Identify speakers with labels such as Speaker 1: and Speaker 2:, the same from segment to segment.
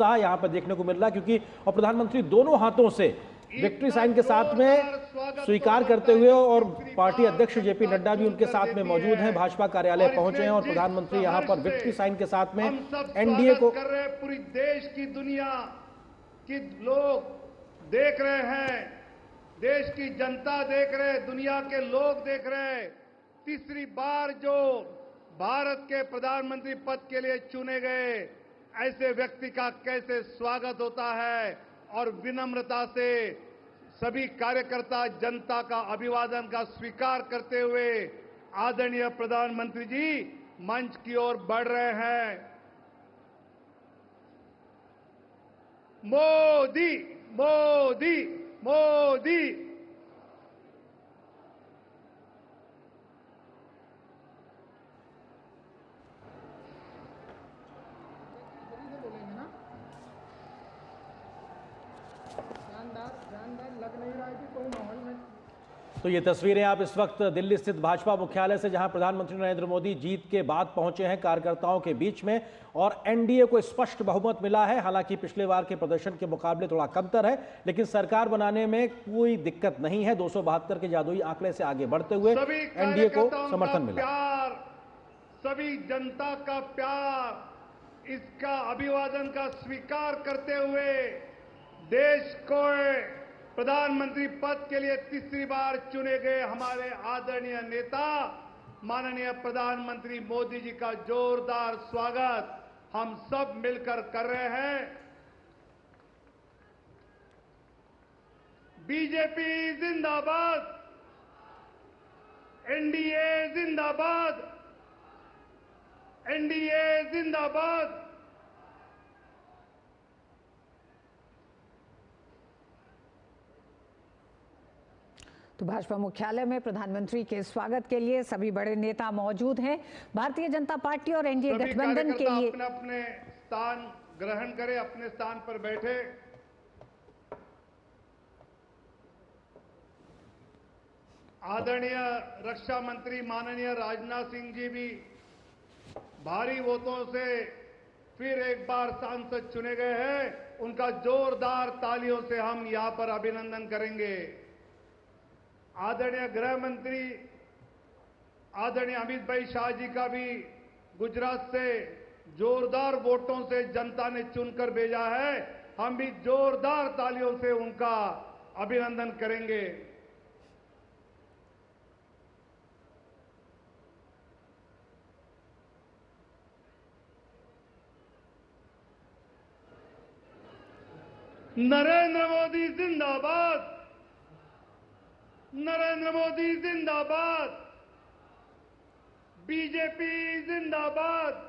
Speaker 1: उत्साह यहाँ पर देखने को मिल रहा है, क्योंकि और प्रधानमंत्री दोनों हाथों से विक्ट्री साइन के साथ में स्वीकार करते हुए, और पार्टी अध्यक्ष जेपी नड्डा भी उनके साथ में मौजूद हैं, भाजपा कार्यालय पहुंचे हैं और प्रधानमंत्री यहां पर विक्ट्री साइन के साथ में एनडीए को
Speaker 2: कर रहे, पूरी देश की दुनिया की लोग देख रहे हैं, देश की जनता देख रहे, दुनिया के लोग देख रहे। तीसरी बार जो भारत के प्रधानमंत्री पद के लिए चुने गए ऐसे व्यक्ति का कैसे स्वागत होता है, और विनम्रता से सभी कार्यकर्ता जनता का अभिवादन का स्वीकार करते हुए आदरणीय प्रधानमंत्री जी मंच की ओर बढ़ रहे हैं। मोदी मोदी मोदी।
Speaker 3: लग नहीं रहा है कि कोई माहौल में।
Speaker 1: तो ये तस्वीरें आप इस वक्त दिल्ली स्थित भाजपा मुख्यालय से, जहां प्रधानमंत्री नरेंद्र मोदी जीत के बाद पहुंचे हैं कार्यकर्ताओं के बीच में, और एनडीए को स्पष्ट बहुमत मिला है। हालांकि पिछले बार के प्रदर्शन के मुकाबले थोड़ा कमतर है, लेकिन सरकार बनाने में कोई दिक्कत नहीं है। 272 के जादुई आंकड़े से आगे बढ़ते हुए एनडीए को समर्थन मिला।
Speaker 2: सभी जनता का प्यार, इसका अभिवादन का स्वीकार करते हुए देश को प्रधानमंत्री पद के लिए तीसरी बार चुने गए हमारे आदरणीय नेता माननीय प्रधानमंत्री मोदी जी का जोरदार स्वागत हम सब मिलकर कर रहे हैं। बीजेपी जिंदाबाद, एनडीए जिंदाबाद, एनडीए जिंदाबाद।
Speaker 4: तो भाजपा मुख्यालय में प्रधानमंत्री के स्वागत के लिए सभी बड़े नेता मौजूद हैं। भारतीय जनता पार्टी और एनडीए गठबंधन के लिए
Speaker 2: अपने अपने स्थान ग्रहण करें, अपने स्थान पर बैठे। आदरणीय रक्षा मंत्री माननीय राजनाथ सिंह जी भी भारी वोटों से फिर एक बार सांसद चुने गए हैं। उनका जोरदार तालियों से हम यहां पर अभिनंदन करेंगे। आदरणीय गृह मंत्री आदरणीय अमित भाई शाह जी का भी गुजरात से जोरदार वोटों से जनता ने चुनकर भेजा है। हम भी जोरदार तालियों से उनका अभिनंदन करेंगे। नरेंद्र मोदी जिंदाबाद, नरेंद्र मोदी जिंदाबाद, बीजेपी जिंदाबाद,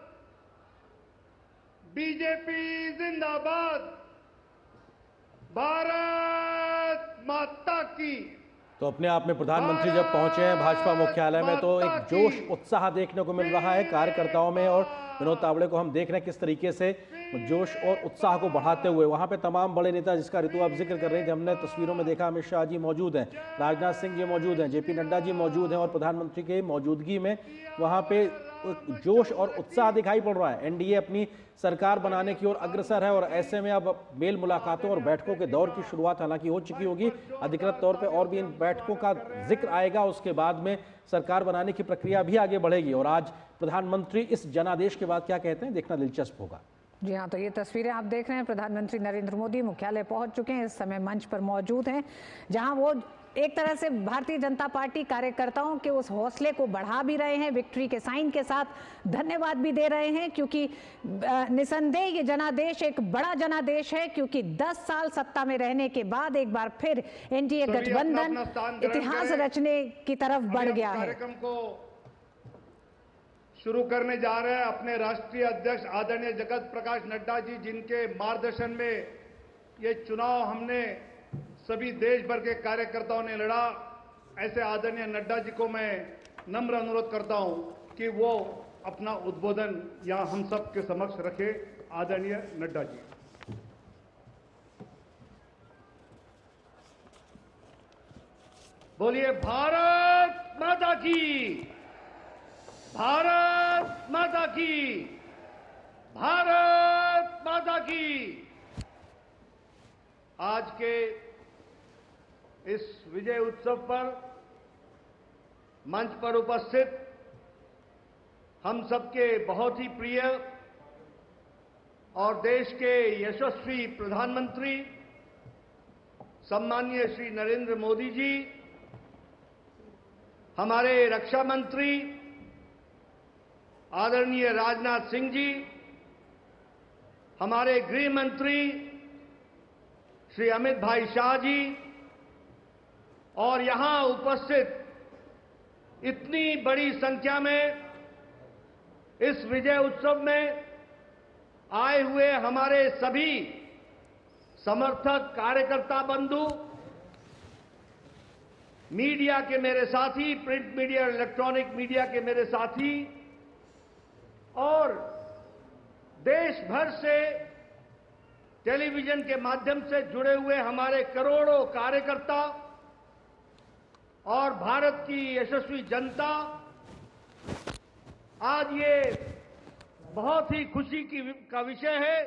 Speaker 2: बीजेपी जिंदाबाद, भारत माता की।
Speaker 1: तो अपने आप में प्रधानमंत्री जब पहुंचे हैं भाजपा मुख्यालय में, तो एक जोश उत्साह देखने को मिल रहा है कार्यकर्ताओं में, और विनोद तावड़े को हम देख रहे हैं किस तरीके से जोश और उत्साह को बढ़ाते हुए वहां पे तमाम बड़े नेता, जिसका ऋतु आप जिक्र कर रहे थे, हमने तस्वीरों में देखा अमित शाह जी मौजूद हैं, राजनाथ सिंह जी मौजूद हैं, जेपी नड्डा जी मौजूद हैं, और प्रधानमंत्री की मौजूदगी में वहां पे जोश और उत्साह दिखाई पड़ रहा है। एनडीए अपनी सरकार बनाने की ओर अग्रसर है, और ऐसे में अब मेल मुलाकातों और बैठकों के दौर की शुरुआत हालांकि हो चुकी होगी अधिकृत तौर पे, और भी इन बैठकों का जिक्र आएगा। उसके बाद में सरकार बनाने की प्रक्रिया भी आगे बढ़ेगी, और आज प्रधानमंत्री इस जनादेश के बाद क्या कहते हैं देखना दिलचस्प होगा।
Speaker 4: जी हाँ, तो ये तस्वीरें आप देख रहे हैं, प्रधानमंत्री नरेंद्र मोदी मुख्यालय पहुंच चुके हैं, इस समय मंच पर मौजूद हैं, जहां वो एक तरह से भारतीय जनता पार्टी कार्यकर्ताओं के उस हौसले को बढ़ा भी रहे हैं, विक्ट्री के साइन के साथ धन्यवाद भी दे रहे हैं, क्योंकि निसंदेह ये जनादेश एक बड़ा जनादेश है, क्योंकि 10 साल सत्ता में रहने के बाद एक बार फिर एनडीए गठबंधन इतिहास रचने की तरफ बढ़ गया है।
Speaker 2: कार्यक्रम को शुरू करने जा रहे हैं। अपने राष्ट्रीय अध्यक्ष आदरणीय जगत प्रकाश नड्डा जी, जिनके मार्गदर्शन में ये चुनाव हमने सभी देश भर के कार्यकर्ताओं ने लड़ा, ऐसे आदरणीय नड्डा जी को मैं नम्र अनुरोध करता हूं कि वो अपना उद्बोधन यहां हम सब के समक्ष रखे। आदरणीय नड्डा जी। बोलिए भारत माता की, भारत माता की, भारत भारत माता की। आज के इस विजय उत्सव पर मंच पर उपस्थित हम सबके बहुत ही प्रिय और देश के यशस्वी प्रधानमंत्री सम्माननीय श्री नरेंद्र मोदी जी, हमारे रक्षा मंत्री आदरणीय राजनाथ सिंह जी, हमारे गृह मंत्री श्री अमित भाई शाह जी और यहां उपस्थित इतनी बड़ी संख्या में इस विजय उत्सव में आए हुए हमारे सभी समर्थक कार्यकर्ता बंधु, मीडिया के मेरे साथी, प्रिंट मीडिया और इलेक्ट्रॉनिक मीडिया के मेरे साथी और देश भर से टेलीविजन के माध्यम से जुड़े हुए हमारे करोड़ों कार्यकर्ता और भारत की यशस्वी जनता, आज ये बहुत ही खुशी का विषय है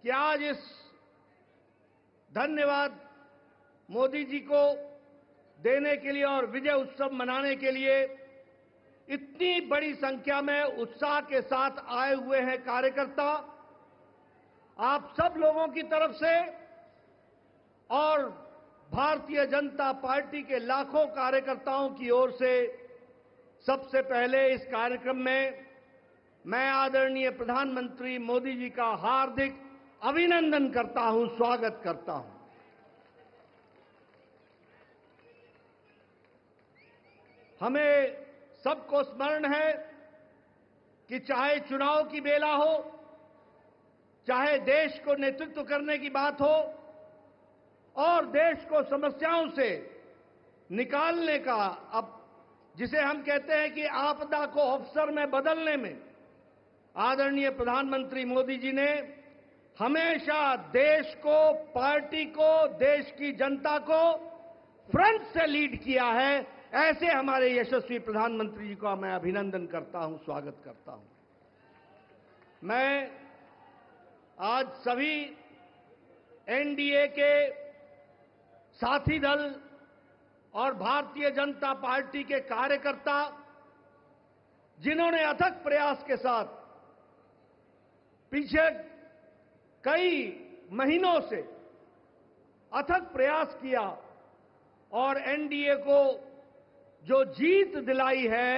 Speaker 2: कि आज इस धन्यवाद मोदी जी को देने के लिए और विजय उत्सव मनाने के लिए इतनी बड़ी संख्या में उत्साह के साथ आए हुए हैं कार्यकर्ता। आप सब लोगों की तरफ से और भारतीय जनता पार्टी के लाखों कार्यकर्ताओं की ओर से सबसे पहले इस कार्यक्रम में मैं आदरणीय प्रधानमंत्री मोदी जी का हार्दिक अभिनंदन करता हूं, स्वागत करता हूं। हमें सबको स्मरण है कि चाहे चुनाव की बेला हो, चाहे देश को नेतृत्व करने की बात हो और देश को समस्याओं से निकालने का, अब जिसे हम कहते हैं कि आपदा को अवसर में बदलने में आदरणीय प्रधानमंत्री मोदी जी ने हमेशा देश को, पार्टी को, देश की जनता को फ्रंट से लीड किया है। ऐसे हमारे यशस्वी प्रधानमंत्री जी का मैं अभिनंदन करता हूं, स्वागत करता हूं। मैं आज सभी एनडीए के साथी दल और भारतीय जनता पार्टी के कार्यकर्ता, जिन्होंने अथक प्रयास के साथ पीछे कई महीनों से अथक प्रयास किया और एनडीए को जो जीत दिलाई है,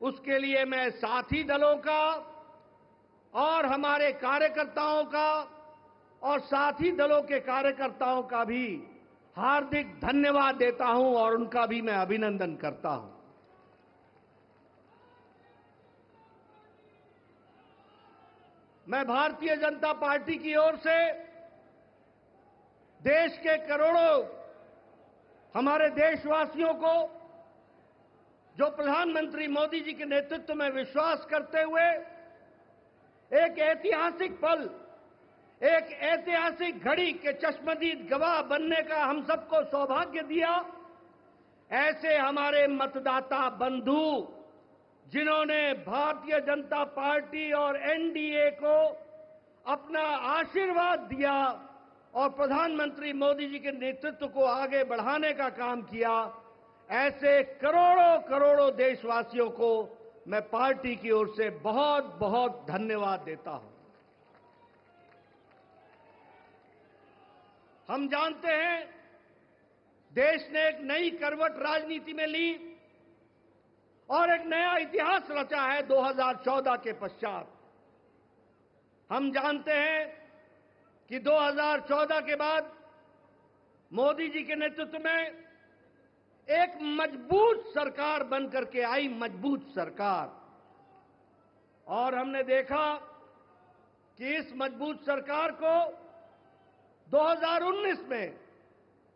Speaker 2: उसके लिए मैं साथी दलों का और हमारे कार्यकर्ताओं का और साथी दलों के कार्यकर्ताओं का भी हार्दिक धन्यवाद देता हूं और उनका भी मैं अभिनंदन करता हूं। मैं भारतीय जनता पार्टी की ओर से देश के करोड़ों हमारे देशवासियों को, जो प्रधानमंत्री मोदी जी के नेतृत्व में विश्वास करते हुए एक ऐतिहासिक पल, एक ऐतिहासिक घड़ी के चश्मदीद गवाह बनने का हम सबको सौभाग्य दिया, ऐसे हमारे मतदाता बंधु, जिन्होंने भारतीय जनता पार्टी और एनडीए को अपना आशीर्वाद दिया और प्रधानमंत्री मोदी जी के नेतृत्व को आगे बढ़ाने का काम किया, ऐसे करोड़ों करोड़ों देशवासियों को मैं पार्टी की ओर से बहुत बहुत धन्यवाद देता हूं। हम जानते हैं देश ने एक नई करवट राजनीति में ली और एक नया इतिहास रचा है 2014 के पश्चात। हम जानते हैं कि 2014 के बाद मोदी जी के नेतृत्व में एक मजबूत सरकार बनकर के आई, मजबूत सरकार, और हमने देखा कि इस मजबूत सरकार को 2019 में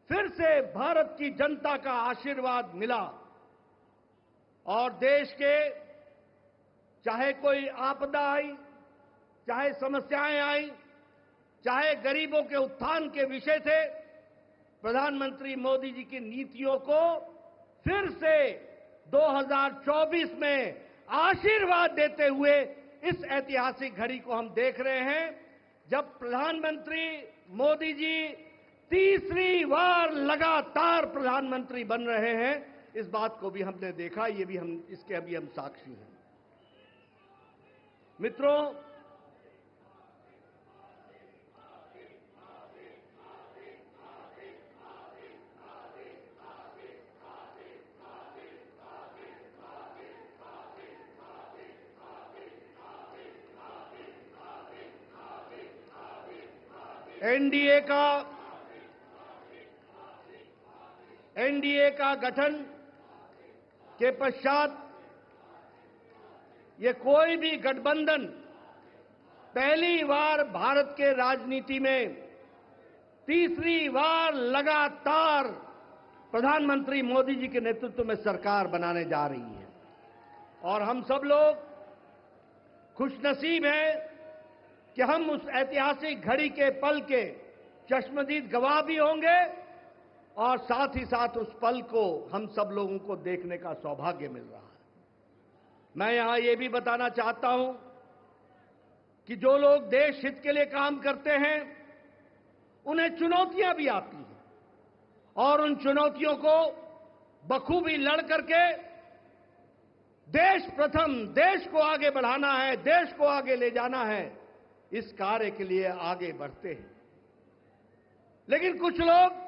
Speaker 2: फिर से भारत की जनता का आशीर्वाद मिला और देश के चाहे कोई आपदा आई, चाहे समस्याएं आई, चाहे गरीबों के उत्थान के विषय थे, प्रधानमंत्री मोदी जी की नीतियों को फिर से 2024 में आशीर्वाद देते हुए इस ऐतिहासिक घड़ी को हम देख रहे हैं जब प्रधानमंत्री मोदी जी तीसरी बार लगातार प्रधानमंत्री बन रहे हैं। इस बात को भी हमने देखा, ये भी इसके अभी हम साक्षी हैं। मित्रों, एनडीए का गठन के पश्चात ये कोई भी गठबंधन पहली बार भारत के राजनीति में तीसरी बार लगातार प्रधानमंत्री मोदी जी के नेतृत्व में सरकार बनाने जा रही है। और हम सब लोग खुशनसीब हैं कि हम उस ऐतिहासिक घड़ी के पल के चश्मदीद गवाह भी होंगे और साथ ही साथ उस पल को हम सब लोगों को देखने का सौभाग्य मिल रहा है। मैं यहां ये भी बताना चाहता हूं कि जो लोग देश हित के लिए काम करते हैं उन्हें चुनौतियां भी आती हैं और उन चुनौतियों को बखूबी लड़ करके देश प्रथम, देश को आगे बढ़ाना है, देश को आगे ले जाना है, इस कार्य के लिए आगे बढ़ते हैं। लेकिन कुछ लोग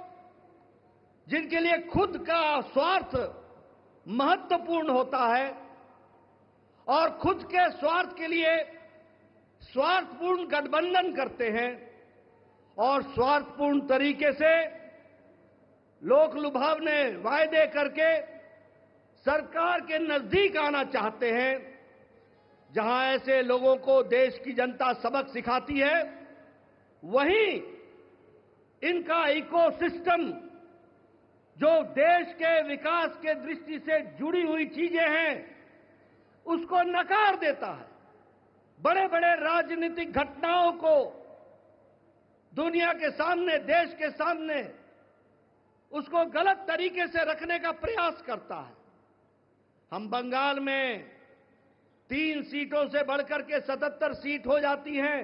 Speaker 2: जिनके लिए खुद का स्वार्थ महत्वपूर्ण होता है और खुद के स्वार्थ के लिए स्वार्थपूर्ण गठबंधन करते हैं और स्वार्थपूर्ण तरीके से लोक लुभावने वायदे करके सरकार के नजदीक आना चाहते हैं, जहां ऐसे लोगों को देश की जनता सबक सिखाती है, वहीं इनका इकोसिस्टम जो देश के विकास के दृष्टि से जुड़ी हुई चीजें हैं उसको नकार देता है। बड़े बड़े राजनीतिक घटनाओं को दुनिया के सामने, देश के सामने उसको गलत तरीके से रखने का प्रयास करता है। हम बंगाल में 3 सीटों से बढ़कर के 77 सीट हो जाती हैं,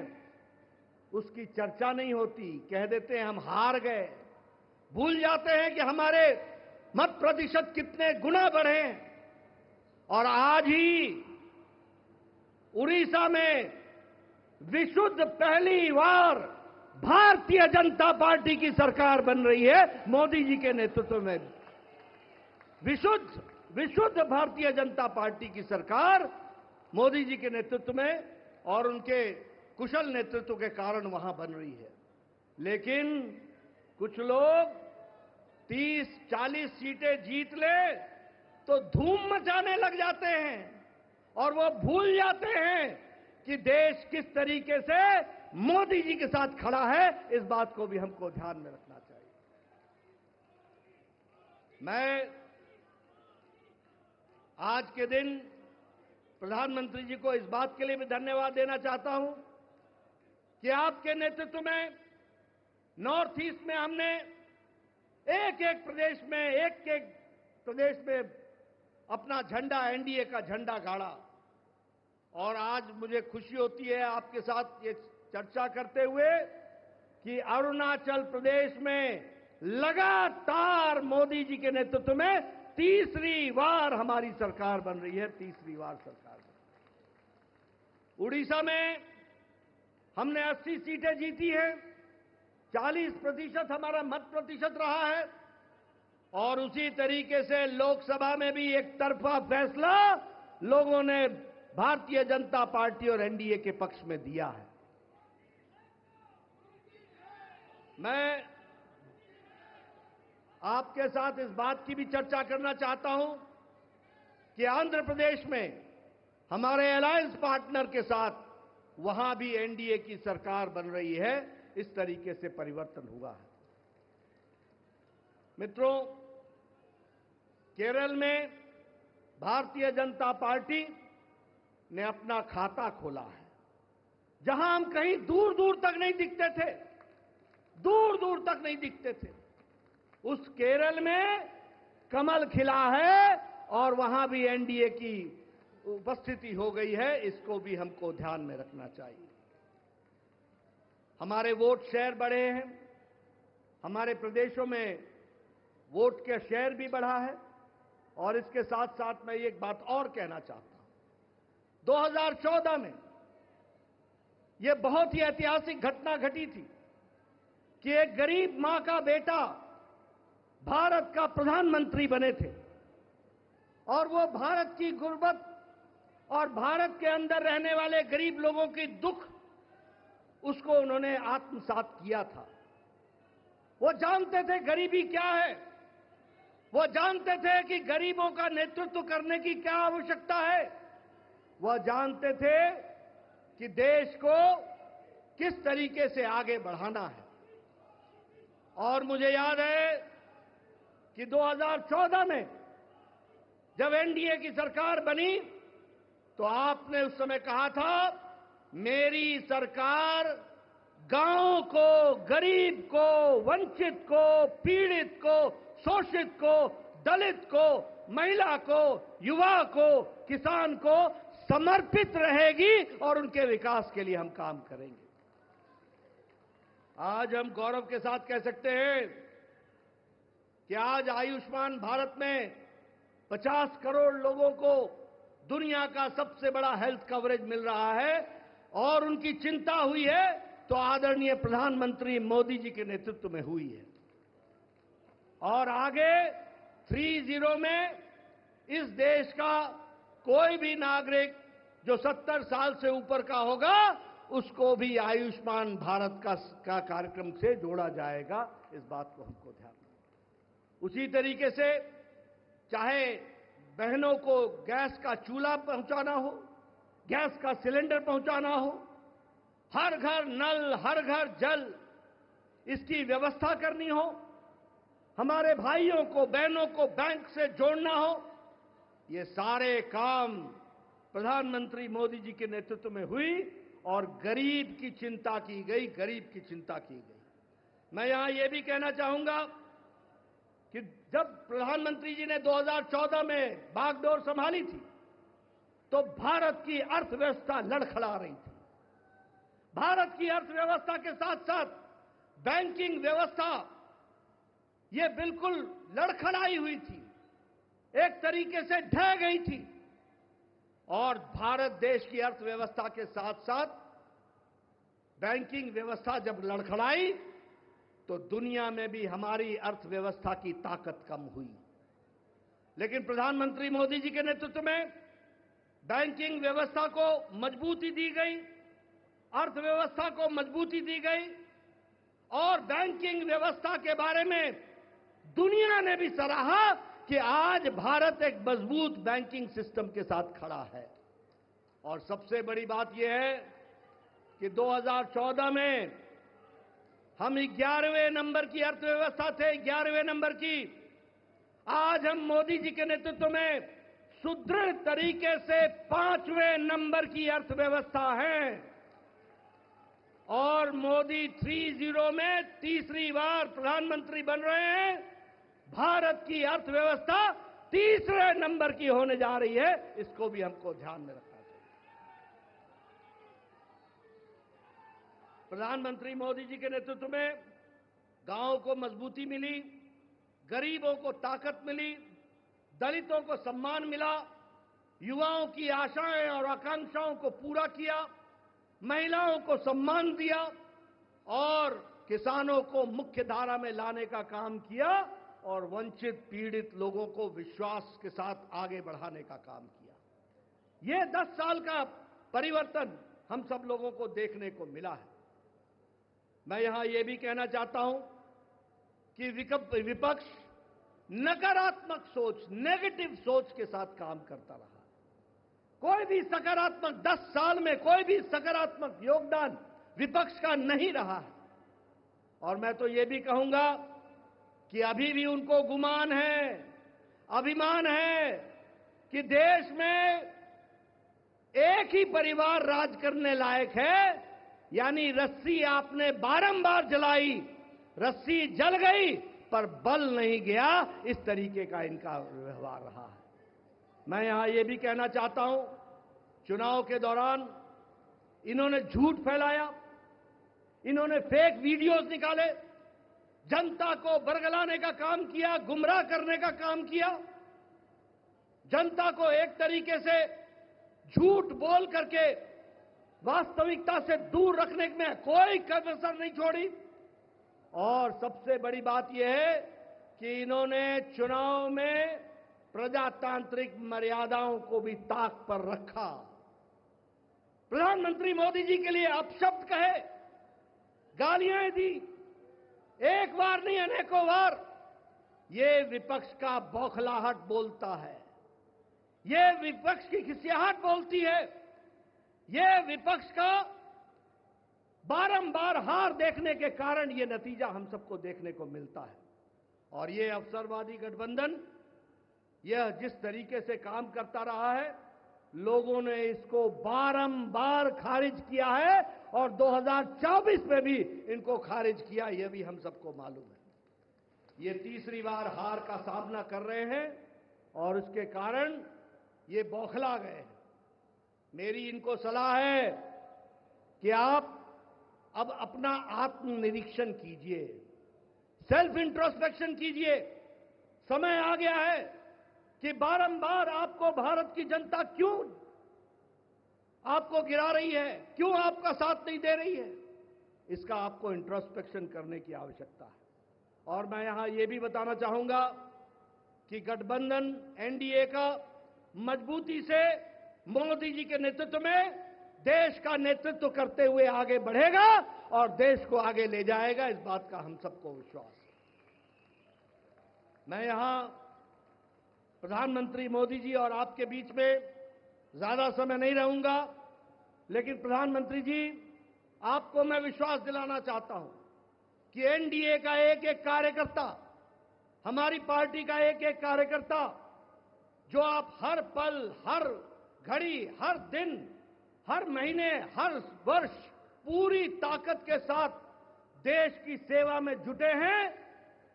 Speaker 2: उसकी चर्चा नहीं होती, कह देते हैं हम हार गए, भूल जाते हैं कि हमारे मत प्रतिशत कितने गुना बढ़े। और आज ही उड़ीसा में विशुद्ध पहली बार भारतीय जनता पार्टी की सरकार बन रही है मोदी जी के नेतृत्व में। विशुद्ध भारतीय जनता पार्टी की सरकार मोदी जी के नेतृत्व में और उनके कुशल नेतृत्व के कारण वहां बन रही है। लेकिन कुछ लोग 30-40 सीटें जीत ले तो धूम मचाने लग जाते हैं और वो भूल जाते हैं कि देश किस तरीके से मोदी जी के साथ खड़ा है। इस बात को भी हमको ध्यान में रखना चाहिए। मैं आज के दिन प्रधानमंत्री जी को इस बात के लिए भी धन्यवाद देना चाहता हूं कि आपके नेतृत्व में नॉर्थ ईस्ट में हमने एक एक प्रदेश में अपना झंडा, एनडीए का झंडा गाड़ा। और आज मुझे खुशी होती है आपके साथ ये चर्चा करते हुए कि अरुणाचल प्रदेश में लगातार मोदी जी के नेतृत्व में तीसरी बार हमारी सरकार बन रही है, तीसरी बार सरकार बन रही है। उड़ीसा में हमने 80 सीटें जीती हैं, 40% हमारा मत प्रतिशत रहा है और उसी तरीके से लोकसभा में भी एक तरफा फैसला लोगों ने भारतीय जनता पार्टी और एनडीए के पक्ष में दिया है। मैं आपके साथ इस बात की भी चर्चा करना चाहता हूं कि आंध्र प्रदेश में हमारे अलायंस पार्टनर के साथ वहां भी एनडीए की सरकार बन रही है। इस तरीके से परिवर्तन हुआ है। मित्रों, केरल में भारतीय जनता पार्टी ने अपना खाता खोला है, जहां हम कहीं दूर दूर तक नहीं दिखते थे, दूर दूर तक नहीं दिखते थे। उस केरल में कमल खिला है और वहां भी एनडीए की उपस्थिति हो गई है, इसको भी हमको ध्यान में रखना चाहिए। हमारे वोट शेयर बढ़े हैं, हमारे प्रदेशों में वोट का शेयर भी बढ़ा है। और इसके साथ साथ मैं एक बात और कहना चाहता हूं। 2014 में यह बहुत ही ऐतिहासिक घटना घटी थी कि एक गरीब मां का बेटा भारत का प्रधानमंत्री बने थे और वो भारत की गुर्बत और भारत के अंदर रहने वाले गरीब लोगों की दुख उसको उन्होंने आत्मसात किया था। वो जानते थे गरीबी क्या है, वो जानते थे कि गरीबों का नेतृत्व करने की क्या आवश्यकता है, वह जानते थे कि देश को किस तरीके से आगे बढ़ाना है। और मुझे याद है कि 2014 में जब एनडीए की सरकार बनी तो आपने उस समय कहा था, मेरी सरकार गांव को, गरीब को, वंचित को, पीड़ित को, शोषित को, दलित को, महिला को, युवा को, किसान को समर्पित रहेगी और उनके विकास के लिए हम काम करेंगे। आज हम गौरव के साथ कह सकते हैं कि आज आयुष्मान भारत में 50 करोड़ लोगों को दुनिया का सबसे बड़ा हेल्थ कवरेज मिल रहा है और उनकी चिंता हुई है तो आदरणीय प्रधानमंत्री मोदी जी के नेतृत्व में हुई है। और आगे 30 में इस देश का कोई भी नागरिक जो 70 साल से ऊपर का होगा उसको भी आयुष्मान भारत का कार्यक्रम से जोड़ा जाएगा। इस बात को हमको ध्यान रखना। उसी तरीके से चाहे बहनों को गैस का चूल्हा पहुंचाना हो, गैस का सिलेंडर पहुंचाना हो, हर घर नल, हर घर जल, इसकी व्यवस्था करनी हो, हमारे भाइयों को, बहनों को बैंक से जोड़ना हो, ये सारे काम प्रधानमंत्री मोदी जी के नेतृत्व में हुई और गरीब की चिंता की गई, गरीब की चिंता की गई। मैं यहां यह भी कहना चाहूंगा कि जब प्रधानमंत्री जी ने 2014 में बागडोर संभाली थी तो भारत की अर्थव्यवस्था लड़खड़ा रही थी। भारत की अर्थव्यवस्था के साथ साथ बैंकिंग व्यवस्था ये बिल्कुल लड़खड़ाई हुई थी, एक तरीके से ढह गई थी। और भारत देश की अर्थव्यवस्था के साथ साथ बैंकिंग व्यवस्था जब लड़खड़ाई तो दुनिया में भी हमारी अर्थव्यवस्था की ताकत कम हुई। लेकिन प्रधानमंत्री मोदी जी के नेतृत्व में बैंकिंग व्यवस्था को मजबूती दी गई, अर्थव्यवस्था को मजबूती दी गई और बैंकिंग व्यवस्था के बारे में दुनिया ने भी सराहा कि आज भारत एक मजबूत बैंकिंग सिस्टम के साथ खड़ा है। और सबसे बड़ी बात यह है कि 2014 में हम 11वें नंबर की अर्थव्यवस्था थे, 11वें नंबर की। आज हम मोदी जी के नेतृत्व में सुदृढ़ तरीके से 5वें नंबर की अर्थव्यवस्था है और मोदी 30 में तीसरी बार प्रधानमंत्री बन रहे हैं। भारत की अर्थव्यवस्था तीसरे नंबर की होने जा रही है, इसको भी हमको ध्यान में रखना चाहिए। प्रधानमंत्री मोदी जी के नेतृत्व में गांवों को मजबूती मिली, गरीबों को ताकत मिली, दलितों को सम्मान मिला, युवाओं की आशाएं और आकांक्षाओं को पूरा किया, महिलाओं को सम्मान दिया और किसानों को मुख्य धारा में लाने का काम किया और वंचित पीड़ित लोगों को विश्वास के साथ आगे बढ़ाने का काम किया। ये 10 साल का परिवर्तन हम सब लोगों को देखने को मिला है। मैं यहां यह भी कहना चाहता हूं कि विपक्ष नकारात्मक सोच, नेगेटिव सोच के साथ काम करता रहा। कोई भी सकारात्मक 10 साल में कोई भी सकारात्मक योगदान विपक्ष का नहीं रहा है। और मैं तो यह भी कहूंगा कि अभी भी उनको गुमान है, अभिमान है कि देश में एक ही परिवार राज करने लायक है। यानी रस्सी आपने बारंबार जलाई, रस्सी जल गई पर बल नहीं गया, इस तरीके का इनका व्यवहार रहा है। मैं यहां यह भी कहना चाहता हूं, चुनाव के दौरान इन्होंने झूठ फैलाया, इन्होंने फेक वीडियोस निकाले, जनता को बरगलाने का काम किया, गुमराह करने का काम किया, जनता को एक तरीके से झूठ बोल करके वास्तविकता से दूर रखने में कोई कसर नहीं छोड़ी। और सबसे बड़ी बात यह है कि इन्होंने चुनाव में प्रजातांत्रिक मर्यादाओं को भी ताक पर रखा। प्रधानमंत्री मोदी जी के लिए अपशब्द कहे, गालियां दी, एक बार नहीं अनेकों बार। ये विपक्ष का बौखलाहट बोलता है, ये विपक्ष की खिसियाहट बोलती है, ये विपक्ष का बारंबार हार देखने के कारण ये नतीजा हम सबको देखने को मिलता है। और ये अवसरवादी गठबंधन यह जिस तरीके से काम करता रहा है, लोगों ने इसको बारंबार खारिज किया है और 2024 में भी इनको खारिज किया, यह भी हम सबको मालूम है। ये तीसरी बार हार का सामना कर रहे हैं और उसके कारण ये बौखला गए हैं। मेरी इनको सलाह है कि आप अब अपना आत्मनिरीक्षण कीजिए, सेल्फ इंट्रोस्पेक्शन कीजिए। समय आ गया है कि बारंबार आपको भारत की जनता क्यों आपको गिरा रही है, क्यों आपका साथ नहीं दे रही है, इसका आपको इंट्रोस्पेक्शन करने की आवश्यकता है। और मैं यहां यह भी बताना चाहूंगा कि गठबंधन एनडीए का मजबूती से मोदी जी के नेतृत्व में देश का नेतृत्व करते हुए आगे बढ़ेगा और देश को आगे ले जाएगा, इस बात का हम सबको विश्वास है। मैं यहां प्रधानमंत्री मोदी जी और आपके बीच में ज्यादा समय नहीं रहूंगा, लेकिन प्रधानमंत्री जी, आपको मैं विश्वास दिलाना चाहता हूं कि एनडीए का एक एक कार्यकर्ता, हमारी पार्टी का एक एक कार्यकर्ता, जो आप हर पल, हर घड़ी, हर दिन, हर महीने, हर वर्ष पूरी ताकत के साथ देश की सेवा में जुटे हैं,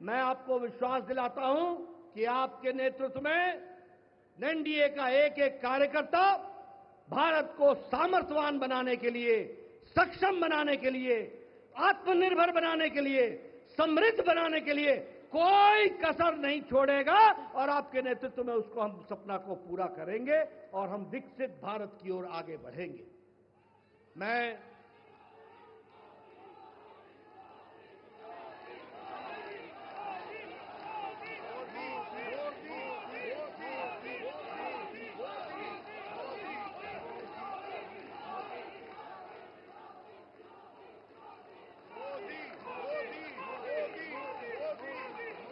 Speaker 2: मैं आपको विश्वास दिलाता हूं कि आपके नेतृत्व में एनडीए का एक एक कार्यकर्ता भारत को सामर्थ्यवान बनाने के लिए, सक्षम बनाने के लिए, आत्मनिर्भर बनाने के लिए, समृद्ध बनाने के लिए कोई कसर नहीं छोड़ेगा और आपके नेतृत्व में उसको हम सपना को पूरा करेंगे और हम विकसित भारत की ओर आगे बढ़ेंगे। मैं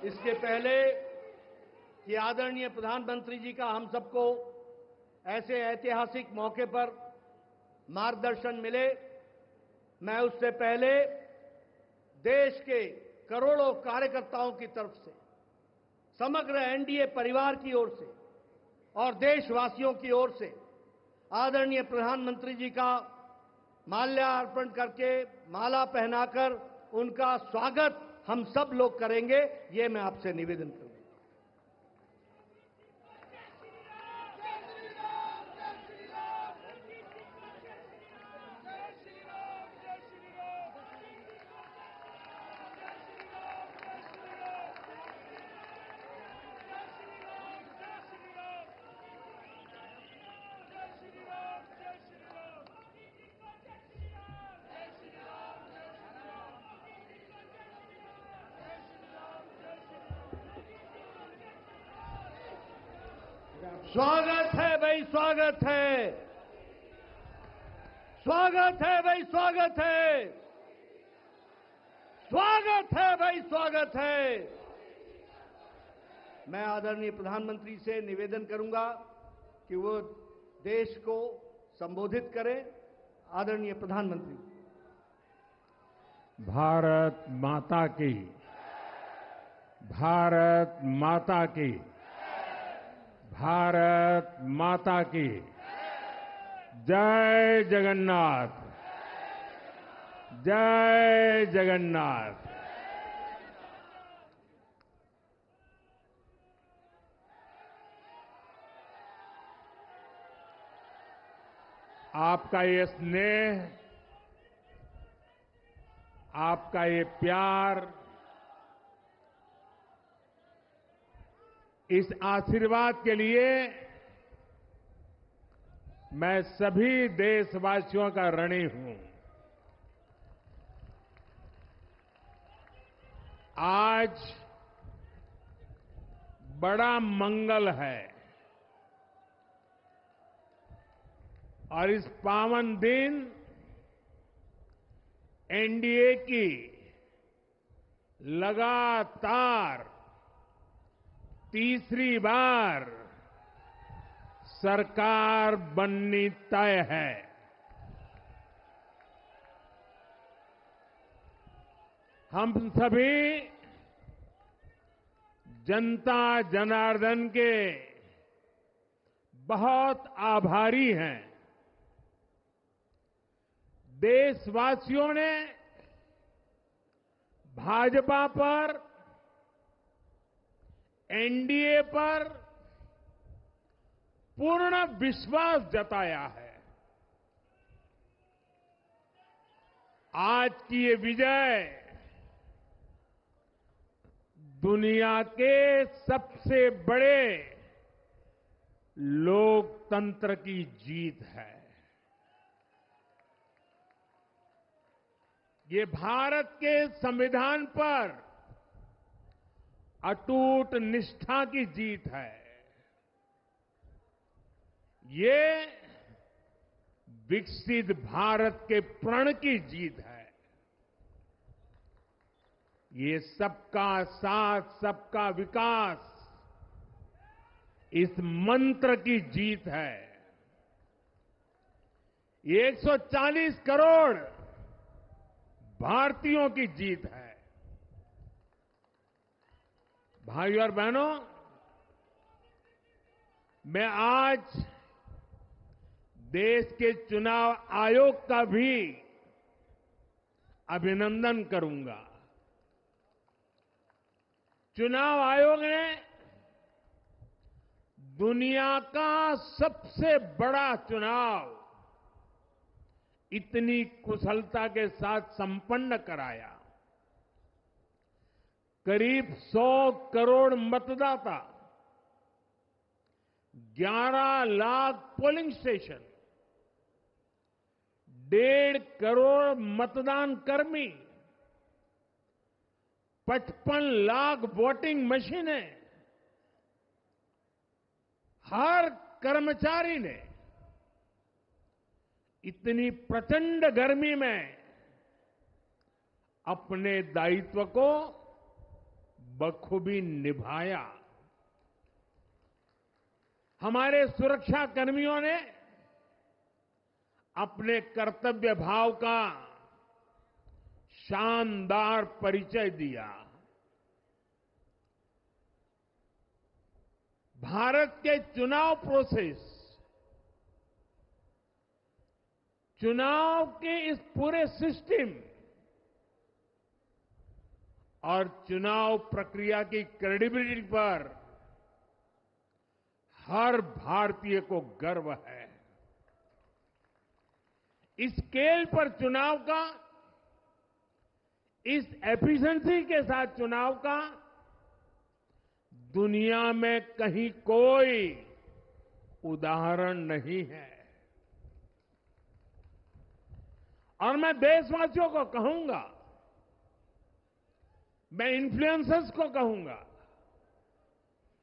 Speaker 2: इसके पहले कि आदरणीय प्रधानमंत्री जी का हम सबको ऐसे ऐतिहासिक मौके पर मार्गदर्शन मिले, मैं उससे पहले देश के करोड़ों कार्यकर्ताओं की तरफ से, समग्र एनडीए परिवार की ओर से और देशवासियों की ओर से आदरणीय प्रधानमंत्री जी का माल्यार्पण करके, माला पहनाकर उनका स्वागत हम सब लोग करेंगे, ये मैं आपसे निवेदन करूंगा। स्वागत है भाई, स्वागत है, स्वागत है भाई, स्वागत है, स्वागत है भाई, स्वागत है। मैं आदरणीय प्रधानमंत्री से निवेदन करूंगा कि वो देश को संबोधित करें। आदरणीय प्रधानमंत्री।
Speaker 5: भारत माता की, भारत माता की, भारत माता की जय जगन्नाथ, जय जगन्नाथ। आपका ये स्नेह, आपका ये प्यार, इस आशीर्वाद के लिए मैं सभी देशवासियों का ऋणी हूं। आज बड़ा मंगल है और इस पावन दिन एनडीए की लगातार तीसरी बार सरकार बननी तय है। हम सभी जनता जनार्दन के बहुत आभारी हैं। देशवासियों ने भाजपा पर, एनडीए पर पूर्ण विश्वास जताया है। आज की ये विजय दुनिया के सबसे बड़े लोकतंत्र की जीत है। ये भारत के संविधान पर अटूट निष्ठा की जीत है। ये विकसित भारत के प्रण की जीत है। ये सबका साथ, सबका विकास, इस मंत्र की जीत है। ये 140 करोड़ भारतीयों की जीत है। भाइयों और बहनों, मैं आज देश के चुनाव आयोग का भी अभिनंदन करूंगा। चुनाव आयोग ने दुनिया का सबसे बड़ा चुनाव इतनी कुशलता के साथ संपन्न कराया। करीब 100 करोड़ मतदाता, 11 लाख पोलिंग स्टेशन, 1.5 करोड़ मतदान कर्मी, 55 लाख वोटिंग मशीनें, हर कर्मचारी ने इतनी प्रचंड गर्मी में अपने दायित्व को बखूबी निभाया। हमारे सुरक्षा कर्मियों ने अपने कर्तव्य भाव का शानदार परिचय दिया। भारत के चुनाव प्रोसेस, चुनाव के इस पूरे सिस्टम और चुनाव प्रक्रिया की क्रेडिबिलिटी पर हर भारतीय को गर्व है। इस स्केल पर चुनाव का, इस एफिशिएंसी के साथ चुनाव का दुनिया में कहीं कोई उदाहरण नहीं है। और मैं देशवासियों को कहूंगा, मैं इन्फ्लुएंसर्स को कहूंगा,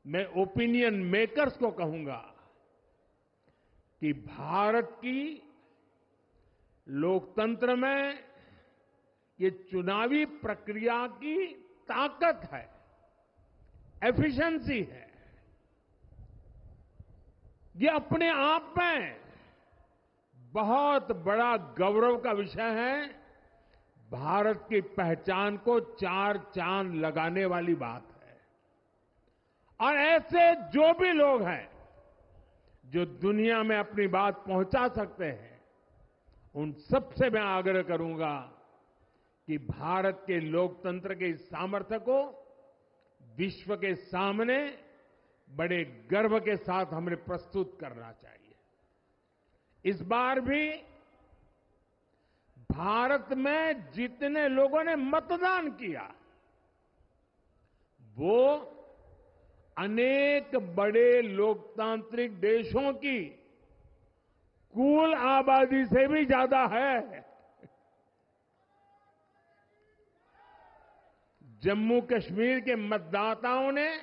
Speaker 5: मैं ओपिनियन मेकर्स को कहूंगा कि भारत की लोकतंत्र में ये चुनावी प्रक्रिया की ताकत है, एफिशिएंसी है। ये अपने आप में बहुत बड़ा गौरव का विषय है। भारत की पहचान को 4 चांद लगाने वाली बात है। और ऐसे जो भी लोग हैं जो दुनिया में अपनी बात पहुंचा सकते हैं, उन सबसे मैं आग्रह करूंगा कि भारत के लोकतंत्र के इस सामर्थ्य को विश्व के सामने बड़े गर्व के साथ हमें प्रस्तुत करना चाहिए। इस बार भी भारत में जितने लोगों ने मतदान किया वो अनेक बड़े लोकतांत्रिक देशों की कुल आबादी से भी ज्यादा है। जम्मू कश्मीर के मतदाताओं ने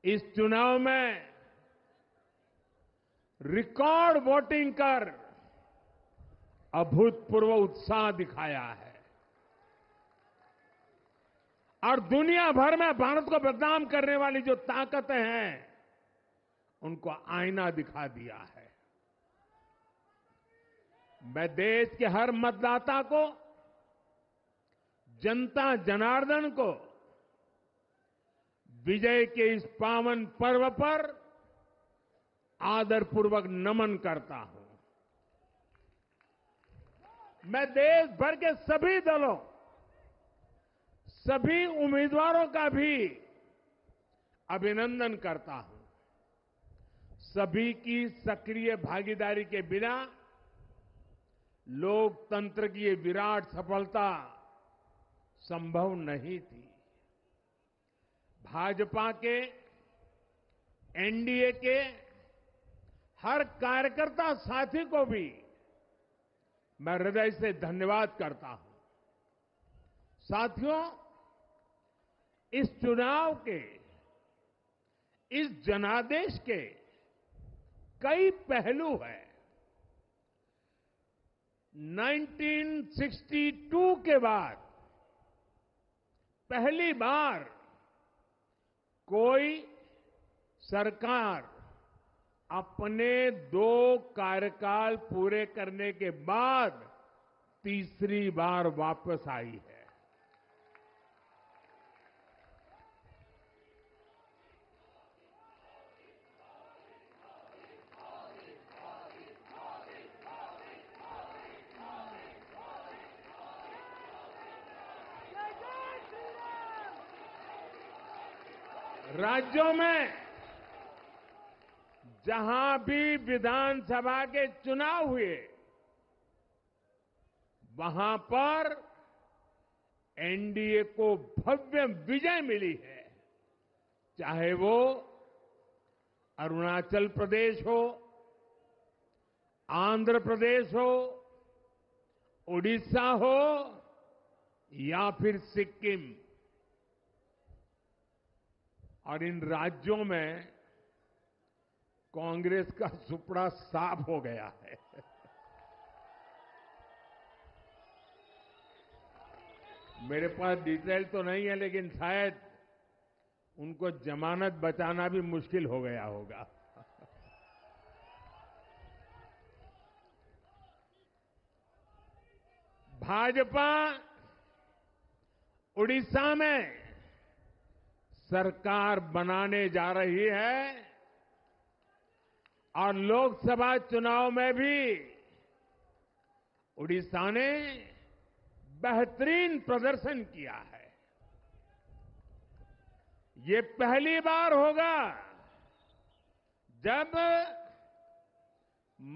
Speaker 5: इस चुनाव में रिकॉर्ड वोटिंग कर अभूतपूर्व उत्साह दिखाया है और दुनिया भर में भारत को बदनाम करने वाली जो ताकतें हैं उनको आईना दिखा दिया है। मैं देश के हर मतदाता को, जनता जनार्दन को विजय के इस पावन पर्व पर आदरपूर्वक नमन करता हूं। मैं देश भर के सभी दलों, सभी उम्मीदवारों का भी अभिनंदन करता हूं। सभी की सक्रिय भागीदारी के बिना लोकतंत्र की ये विराट सफलता संभव नहीं थी। भाजपा के, एनडीए के हर कार्यकर्ता साथी को भी मैं हृदय से धन्यवाद करता हूं। साथियों, इस चुनाव के, इस जनादेश के कई पहलू हैं। 1962 के बाद पहली बार कोई सरकार अपने 2 कार्यकाल पूरे करने के बाद तीसरी बार वापस आई है। राज्यों में जहां भी विधानसभा के चुनाव हुए वहां पर एनडीए को भव्य विजय मिली है। चाहे वो अरुणाचल प्रदेश हो, आंध्र प्रदेश हो, उड़ीसा हो या फिर सिक्किम। और इन राज्यों में कांग्रेस का सुपड़ा साफ हो गया है। मेरे पास डिटेल तो नहीं है, लेकिन शायद उनको जमानत बचाना भी मुश्किल हो गया होगा। भाजपा उड़ीसा में सरकार बनाने जा रही है और लोकसभा चुनाव में भी उड़ीसा ने बेहतरीन प्रदर्शन किया है। ये पहली बार होगा जब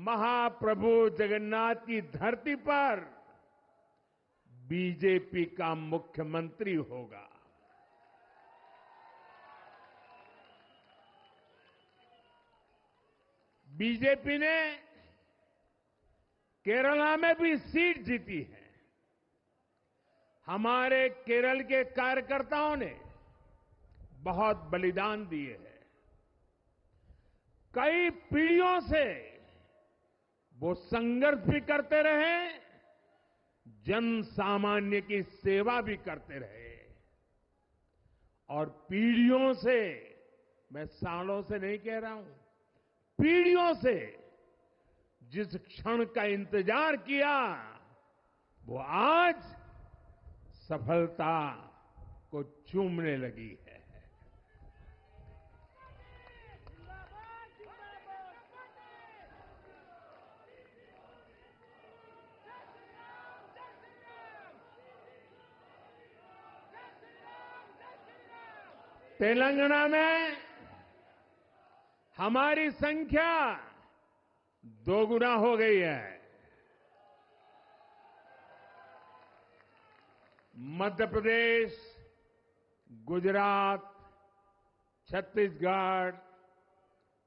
Speaker 5: महाप्रभु जगन्नाथ की धरती पर बीजेपी का मुख्यमंत्री होगा। बीजेपी ने केरला में भी सीट जीती है। हमारे केरल के कार्यकर्ताओं ने बहुत बलिदान दिए हैं। कई पीढ़ियों से वो संघर्ष भी करते रहे, जन सामान्य की सेवा भी करते रहे और पीढ़ियों से, मैं सालों से नहीं कह रहा हूं, पीढ़ियों से जिस क्षण का इंतजार किया वो आज सफलता को चूमने लगी है। तेलंगाना में हमारी संख्या दोगुना हो गई है। मध्य प्रदेश, गुजरात, छत्तीसगढ़,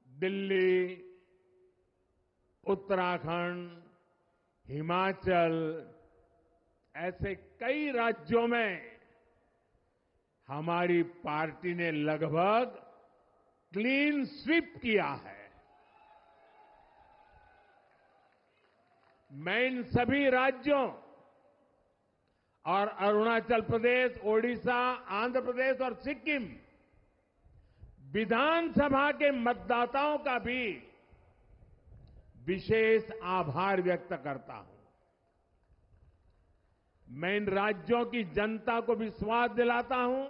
Speaker 5: दिल्ली, उत्तराखंड, हिमाचल, ऐसे कई राज्यों में हमारी पार्टी ने लगभग क्लीन स्वीप किया है। मैं इन सभी राज्यों और अरुणाचल प्रदेश, ओडिशा, आंध्र प्रदेश और सिक्किम विधानसभा के मतदाताओं का भी विशेष आभार व्यक्त करता हूं। मैं इन राज्यों की जनता को विश्वास दिलाता हूं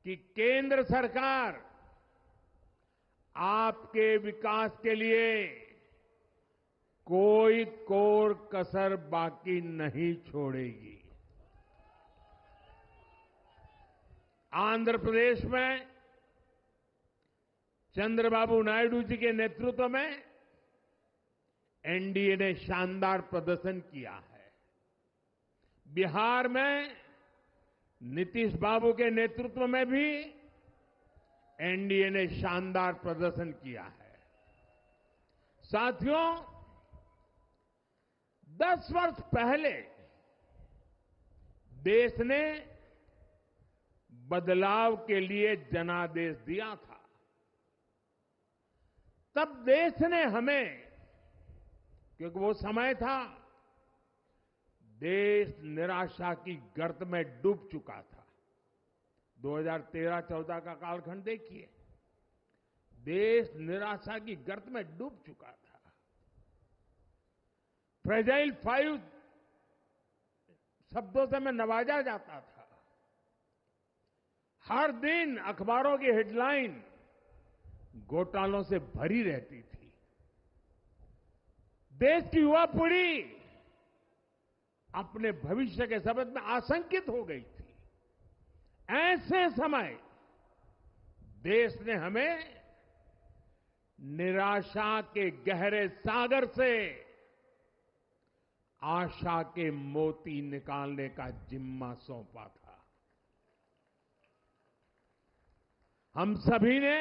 Speaker 5: कि केंद्र सरकार आपके विकास के लिए कोई कोर कसर बाकी नहीं छोड़ेगी। आंध्र प्रदेश में चंद्रबाबू नायडू जी के नेतृत्व में एनडीए ने शानदार प्रदर्शन किया है। बिहार में नीतीश बाबू के नेतृत्व में भी एनडीए ने शानदार प्रदर्शन किया है। साथियों, 10 वर्ष पहले देश ने बदलाव के लिए जनादेश दिया था। तब देश ने हमें, क्योंकि वो समय था देश निराशा की गर्त में डूब चुका था। 2013-14 का कालखंड देखिए, देश निराशा की गर्त में डूब चुका था। फ्रेजाइल 5 शब्दों से मैं नवाजा जाता था। हर दिन अखबारों की हेडलाइन घोटालों से भरी रहती थी। देश की युवा पीढ़ी अपने भविष्य के संबंध में आशंकित हो गई थी। ऐसे समय देश ने हमें निराशा के गहरे सागर से आशा के मोती निकालने का जिम्मा सौंपा था। हम सभी ने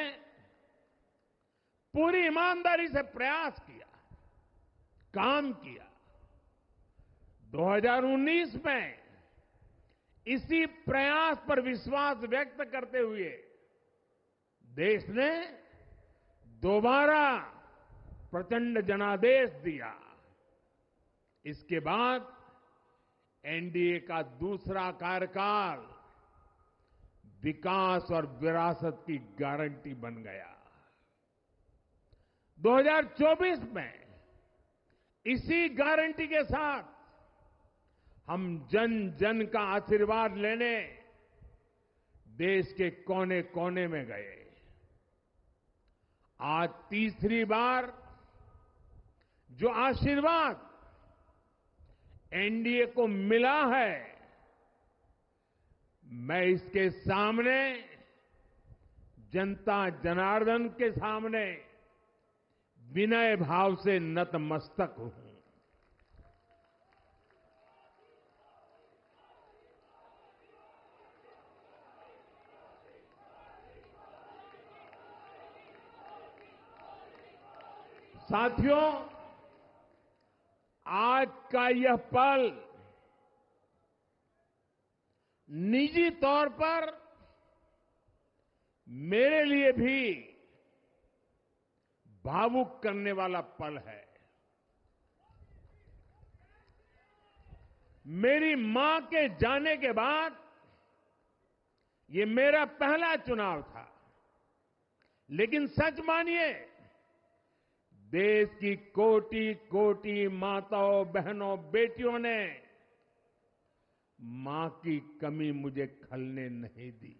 Speaker 5: पूरी ईमानदारी से प्रयास किया, काम किया। 2019 में इसी प्रयास पर विश्वास व्यक्त करते हुए देश ने दोबारा प्रचंड जनादेश दिया। इसके बाद एनडीए का दूसरा कार्यकाल विकास और विरासत की गारंटी बन गया। 2024 में इसी गारंटी के साथ हम जन जन का आशीर्वाद लेने देश के कोने कोने में गए। आज तीसरी बार जो आशीर्वाद एनडीए को मिला है, मैं इसके सामने, जनता जनार्दन के सामने विनय भाव से नतमस्तक हूं। साथियों, आज का यह पल निजी तौर पर मेरे लिए भी भावुक करने वाला पल है। मेरी मां के जाने के बाद ये मेरा पहला चुनाव था, लेकिन सच मानिए, देश की कोटि कोटि माताओं, बहनों, बेटियों ने मां की कमी मुझे खलने नहीं दी।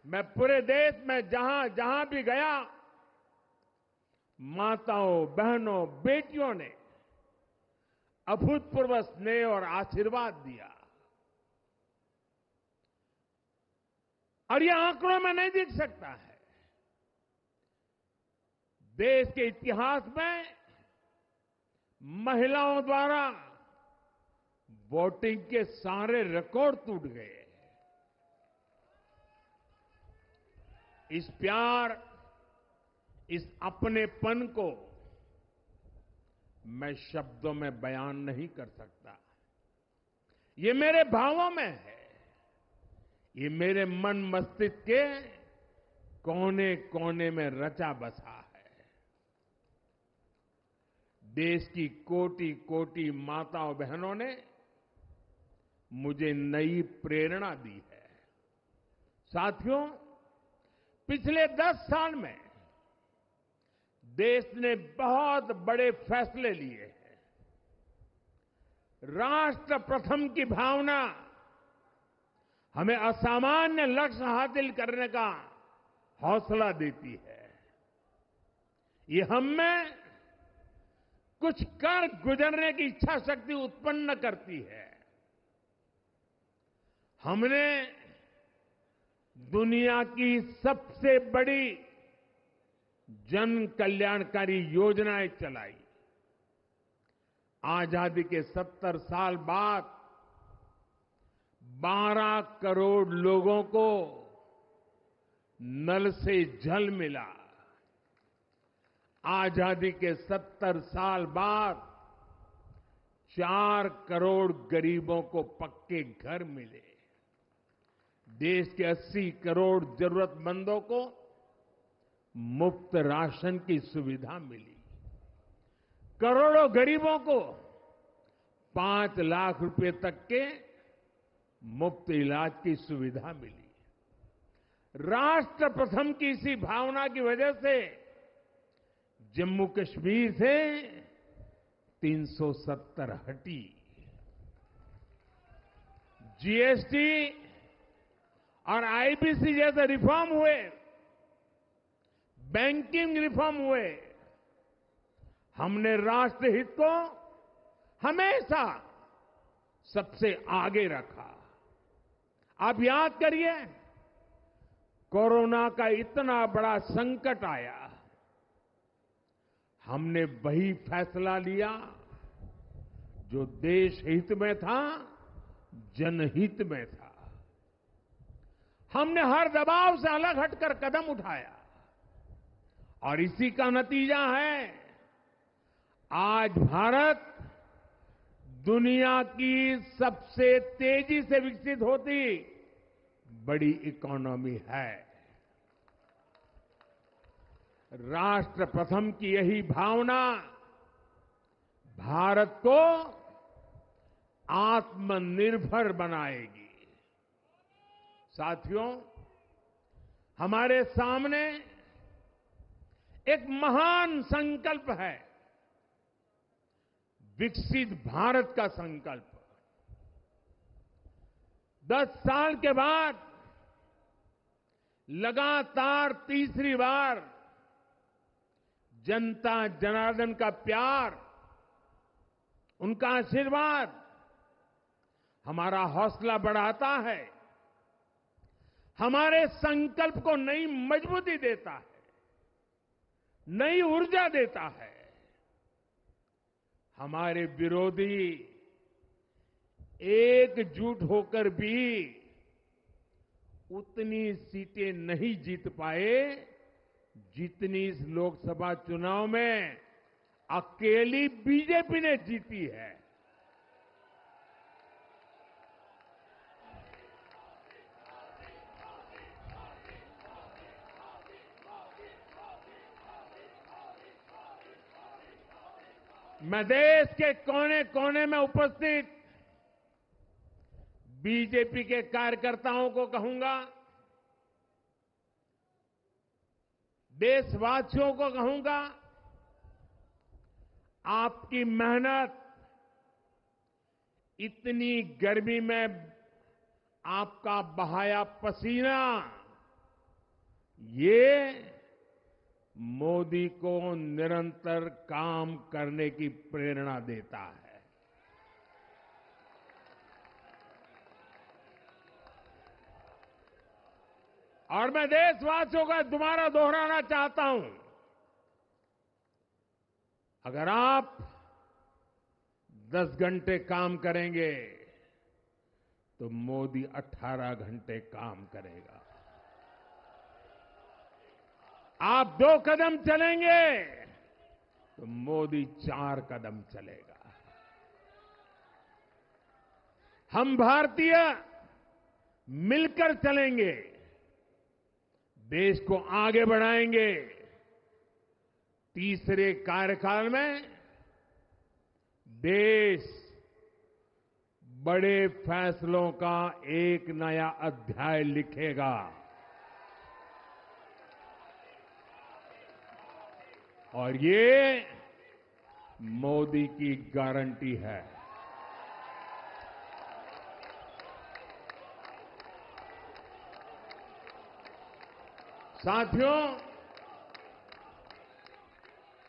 Speaker 5: मैं पूरे देश में जहां जहां भी गया, माताओं, बहनों, बेटियों ने अभूतपूर्व स्नेह और आशीर्वाद दिया। और यह आंकड़ों में नहीं दिख सकता है। देश के इतिहास में महिलाओं द्वारा वोटिंग के सारे रिकॉर्ड टूट गए। इस प्यार, इस अपनेपन को मैं शब्दों में बयान नहीं कर सकता। ये मेरे भावों में है, ये मेरे मन मस्तिष्क के कोने कोने में रचा बसा है। देश की कोटि कोटि माताओं बहनों ने मुझे नई प्रेरणा दी है। साथियों, पिछले 10 साल में देश ने बहुत बड़े फैसले लिए हैं। राष्ट्र प्रथम की भावना हमें असामान्य लक्ष्य हासिल करने का हौसला देती है। ये हम में कुछ कर गुजरने की इच्छा शक्ति उत्पन्न करती है। हमने दुनिया की सबसे बड़ी जन कल्याणकारी योजनाएं चलाई। आजादी के 70 साल बाद 12 करोड़ लोगों को नल से जल मिला। आजादी के 70 साल बाद 4 करोड़ गरीबों को पक्के घर मिले। देश के 80 करोड़ जरूरतमंदों को मुफ्त राशन की सुविधा मिली। करोड़ों गरीबों को 5 लाख रुपए तक के मुफ्त इलाज की सुविधा मिली। राष्ट्र प्रथम की इसी भावना की वजह से जम्मू कश्मीर से 370 हटी। जीएसटी और आईबीसी जैसे रिफॉर्म हुए, बैंकिंग रिफॉर्म हुए। हमने राष्ट्रहित को हमेशा सबसे आगे रखा। आप याद करिए, कोरोना का इतना बड़ा संकट आया, हमने वही फैसला लिया जो देश हित में था, जनहित में था। हमने हर दबाव से अलग हटकर कदम उठाया और इसी का नतीजा है आज भारत दुनिया की सबसे तेजी से विकसित होती बड़ी इकोनॉमी है। राष्ट्र प्रथम की यही भावना भारत को आत्मनिर्भर बनाएगी। साथियों, हमारे सामने एक महान संकल्प है, विकसित भारत का संकल्प। 10 साल के बाद लगातार तीसरी बार जनता जनार्दन का प्यार, उनका आशीर्वाद हमारा हौसला बढ़ाता है, हमारे संकल्प को नई मजबूती देता है, नई ऊर्जा देता है। हमारे विरोधी एकजुट होकर भी उतनी सीटें नहीं जीत पाए जितनी इस लोकसभा चुनाव में अकेली बीजेपी ने जीती है। मैं देश के कोने कोने में उपस्थित बीजेपी के कार्यकर्ताओं को कहूंगा, देशवासियों को कहूंगा, आपकी मेहनत, इतनी गर्मी में आपका बहाया पसीना, ये मोदी को निरंतर काम करने की प्रेरणा देता है। और मैं देशवासियों का दोबारा दोहराना चाहता हूं, अगर आप 10 घंटे काम करेंगे तो मोदी 18 घंटे काम करेगा। आप 2 कदम चलेंगे तो मोदी 4 कदम चलेगा। हम भारतीय मिलकर चलेंगे, देश को आगे बढ़ाएंगे। तीसरे कार्यकाल में देश बड़े फैसलों का एक नया अध्याय लिखेगा। और ये मोदी की गारंटी है। साथियों,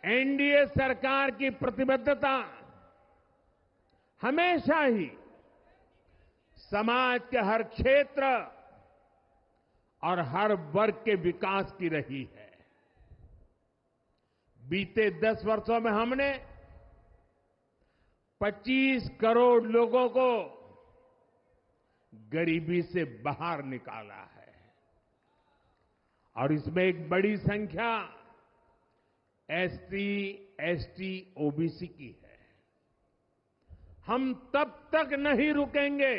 Speaker 5: एनडीए सरकार की प्रतिबद्धता हमेशा ही समाज के हर क्षेत्र और हर वर्ग के विकास की रही है। बीते 10 वर्षों में हमने 25 करोड़ लोगों को गरीबी से बाहर निकाला है और इसमें एक बड़ी संख्या एसटी, एसटी, ओबीसी की है। हम तब तक नहीं रुकेंगे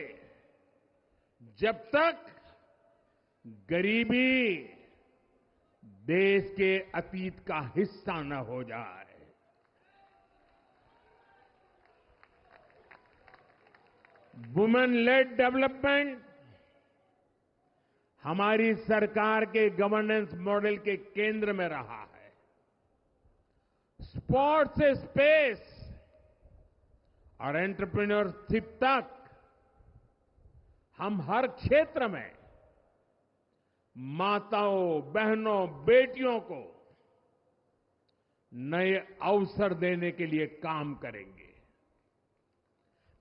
Speaker 5: जब तक गरीबी देश के अतीत का हिस्सा न हो जाए। वुमेन लेड डेवलपमेंट हमारी सरकार के गवर्नेंस मॉडल के केंद्र में रहा है। स्पोर्ट्स से स्पेस और एंटरप्रेन्योरशिप तक हम हर क्षेत्र में माताओं, बहनों, बेटियों को नए अवसर देने के लिए काम करेंगे।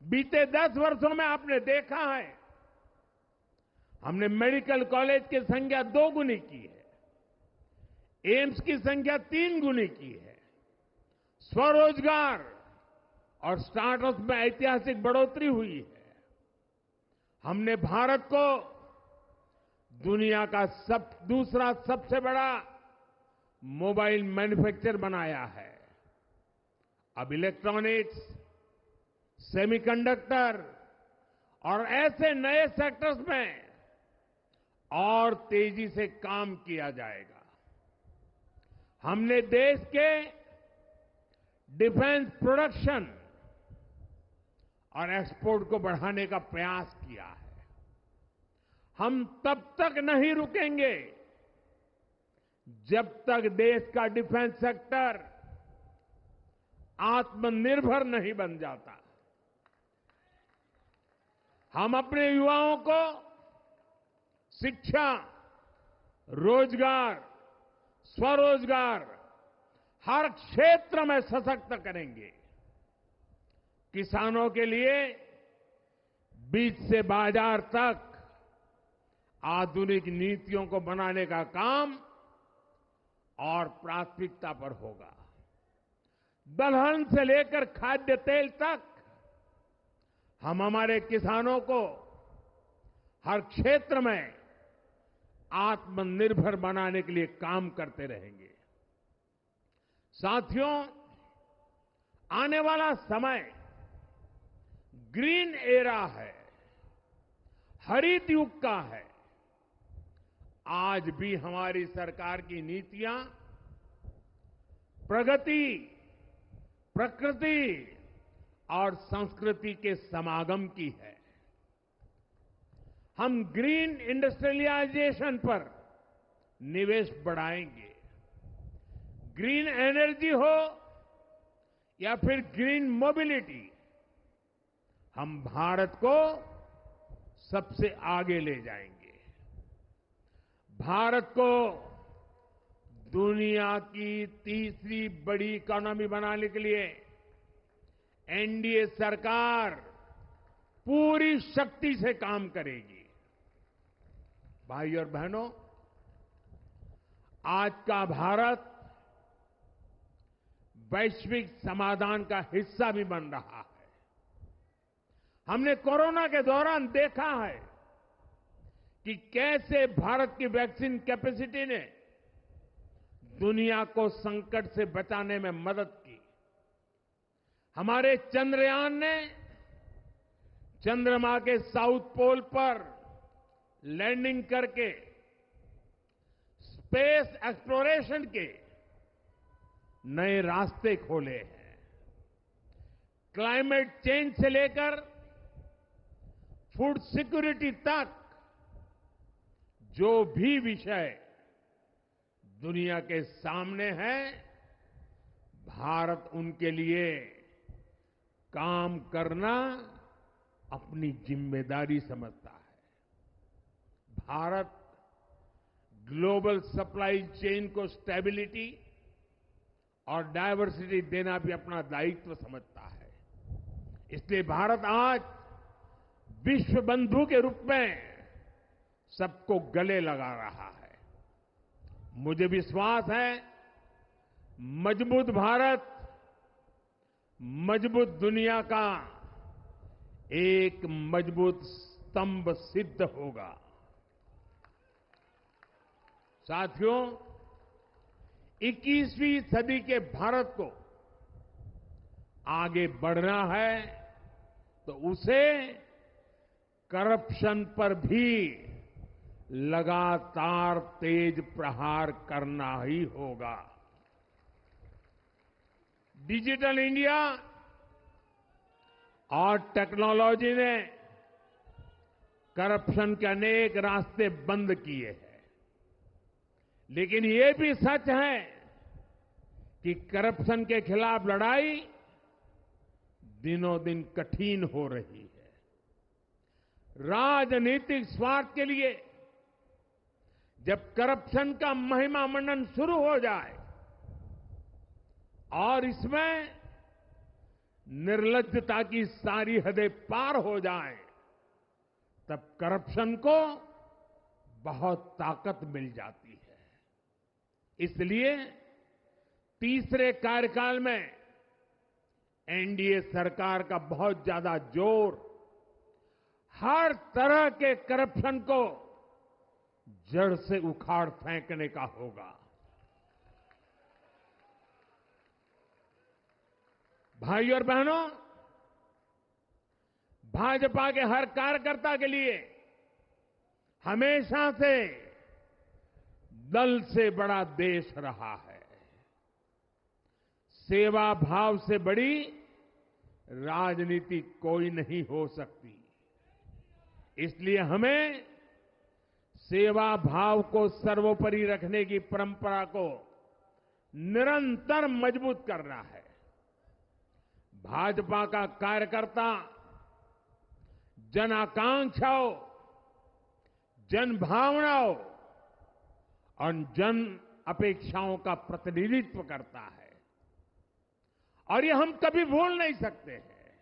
Speaker 5: बीते 10 वर्षों में आपने देखा है, हमने मेडिकल कॉलेज की संख्या 2 गुनी की है, एम्स की संख्या 3 गुनी की है, स्वरोजगार और स्टार्टअप में ऐतिहासिक बढ़ोतरी हुई है। हमने भारत को दुनिया का दूसरा सबसे बड़ा मोबाइल मैन्युफैक्चरर बनाया है। अब इलेक्ट्रॉनिक्स, सेमीकंडक्टर और ऐसे नए सेक्टर्स में और तेजी से काम किया जाएगा। हमने देश के डिफेंस प्रोडक्शन और एक्सपोर्ट को बढ़ाने का प्रयास किया है। हम तब तक नहीं रुकेंगे जब तक देश का डिफेंस सेक्टर आत्मनिर्भर नहीं बन जाता। हम अपने युवाओं को शिक्षा, रोजगार, स्वरोजगार हर क्षेत्र में सशक्त करेंगे। किसानों के लिए बीज से बाजार तक आधुनिक नीतियों को बनाने का काम और प्राथमिकता पर होगा। दलहन से लेकर खाद्य तेल तक हम हमारे किसानों को हर क्षेत्र में आत्मनिर्भर बनाने के लिए काम करते रहेंगे। साथियों, आने वाला समय ग्रीन एरा है, हरित युग का है। आज भी हमारी सरकार की नीतियां प्रगति, प्रकृति और संस्कृति के समागम की है। हम ग्रीन इंडस्ट्रियलाइजेशन पर निवेश बढ़ाएंगे। ग्रीन एनर्जी हो या फिर ग्रीन मोबिलिटी, हम भारत को सबसे आगे ले जाएंगे। भारत को दुनिया की तीसरी बड़ी इकोनॉमी बनाने के लिए एनडीए सरकार पूरी शक्ति से काम करेगी। भाई और बहनों, आज का भारत वैश्विक समाधान का हिस्सा भी बन रहा है। हमने कोरोना के दौरान देखा है कि कैसे भारत की वैक्सीन कैपेसिटी ने दुनिया को संकट से बचाने में मदद की। हमारे चंद्रयान ने चंद्रमा के साउथ पोल पर लैंडिंग करके स्पेस एक्सप्लोरेशन के नए रास्ते खोले हैं। क्लाइमेट चेंज से लेकर फूड सिक्योरिटी तक जो भी विषय दुनिया के सामने है, भारत उनके लिए काम करना अपनी जिम्मेदारी समझता है। भारत ग्लोबल सप्लाई चेन को स्टेबिलिटी और डायवर्सिटी देना भी अपना दायित्व समझता है। इसलिए भारत आज विश्व बंधु के रूप में सबको गले लगा रहा है। मुझे विश्वास है मजबूत भारत मजबूत दुनिया का एक मजबूत स्तंभ सिद्ध होगा। साथियों, 21वीं सदी के भारत को आगे बढ़ना है तो उसे करप्शन पर भी लगातार तेज प्रहार करना ही होगा। डिजिटल इंडिया और टेक्नोलॉजी ने करप्शन के अनेक रास्ते बंद किए हैं, लेकिन ये भी सच है कि करप्शन के खिलाफ लड़ाई दिनों दिन कठिन हो रही है। राजनीतिक स्वार्थ के लिए जब करप्शन का महिमा मंडन शुरू हो जाए और इसमें निर्लज्जता की सारी हदें पार हो जाए, तब करप्शन को बहुत ताकत मिल जाती है। इसलिए तीसरे कार्यकाल में एनडीए सरकार का बहुत ज्यादा जोर हर तरह के करप्शन को जड़ से उखाड़ फेंकने का होगा। भाइयों और बहनों, भाजपा के हर कार्यकर्ता के लिए हमेशा से दल से बड़ा देश रहा है। सेवा भाव से बड़ी राजनीति कोई नहीं हो सकती। इसलिए हमें सेवा भाव को सर्वोपरि रखने की परंपरा को निरंतर मजबूत करना है। भाजपा का कार्यकर्ता जन आकांक्षाओं, जन भावनाओं और जन अपेक्षाओं का प्रतिनिधित्व करता है और ये हम कभी भूल नहीं सकते हैं।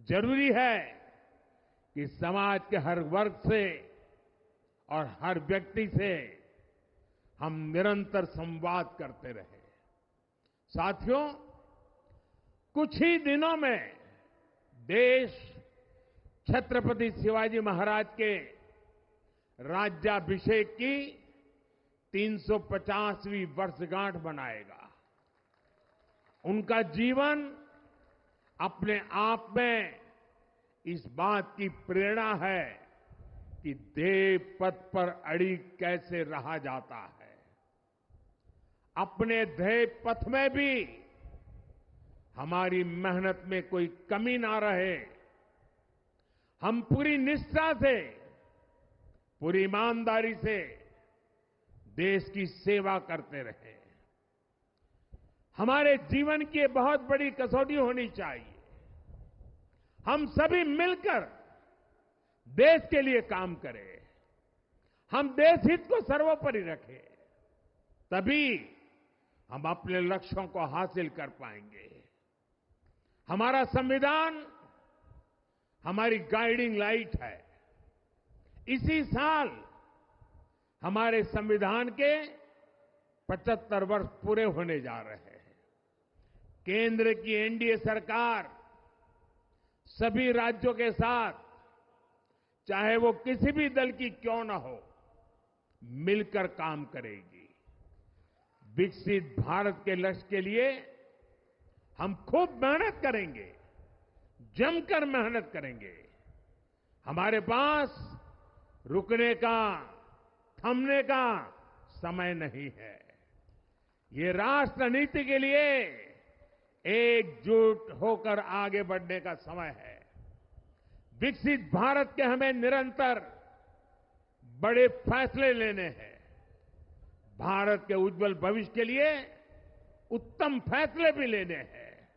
Speaker 5: जरूरी है कि समाज के हर वर्ग से और हर व्यक्ति से हम निरंतर संवाद करते रहे। साथियों, कुछ ही दिनों में देश छत्रपति शिवाजी महाराज के राज्याभिषेक की 350वीं वर्षगांठ मनाएगा। उनका जीवन अपने आप में इस बात की प्रेरणा है कि ध्येय पथ पर अड़ी कैसे रहा जाता है। अपने ध्येय पथ में भी हमारी मेहनत में कोई कमी ना रहे। हम पूरी निष्ठा से, पूरी ईमानदारी से देश की सेवा करते रहे। हमारे जीवन की बहुत बड़ी कसौटी होनी चाहिए। हम सभी मिलकर देश के लिए काम करें, हम देश हित को सर्वोपरि रखें, तभी हम अपने लक्ष्यों को हासिल कर पाएंगे। हमारा संविधान हमारी गाइडिंग लाइट है। इसी साल हमारे संविधान के 75 वर्ष पूरे होने जा रहे हैं। केंद्र की एनडीए सरकार सभी राज्यों के साथ, चाहे वो किसी भी दल की क्यों न हो, मिलकर काम करेगी। विकसित भारत के लक्ष्य के लिए हम खूब मेहनत करेंगे, जमकर मेहनत करेंगे। हमारे पास रुकने का, थमने का समय नहीं है। ये राष्ट्र नीति के लिए एकजुट होकर आगे बढ़ने का समय है। विकसित भारत के हमें निरंतर बड़े फैसले लेने हैं। भारत के उज्जवल भविष्य के लिए उत्तम फैसले भी लेने हैं।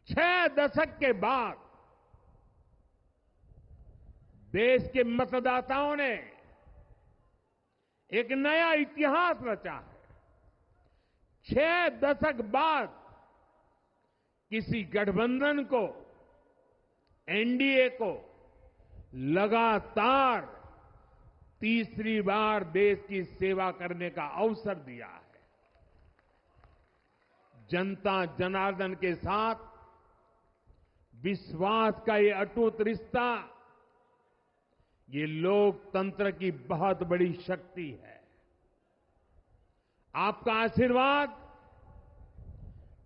Speaker 5: 6 दशक के बाद देश के मतदाताओं ने एक नया इतिहास रचा है। 6 दशक बाद किसी गठबंधन को, एनडीए को लगातार तीसरी बार देश की सेवा करने का अवसर दिया है। जनता जनार्दन के साथ विश्वास का ये अटूट रिश्ता, ये लोकतंत्र की बहुत बड़ी शक्ति है। आपका आशीर्वाद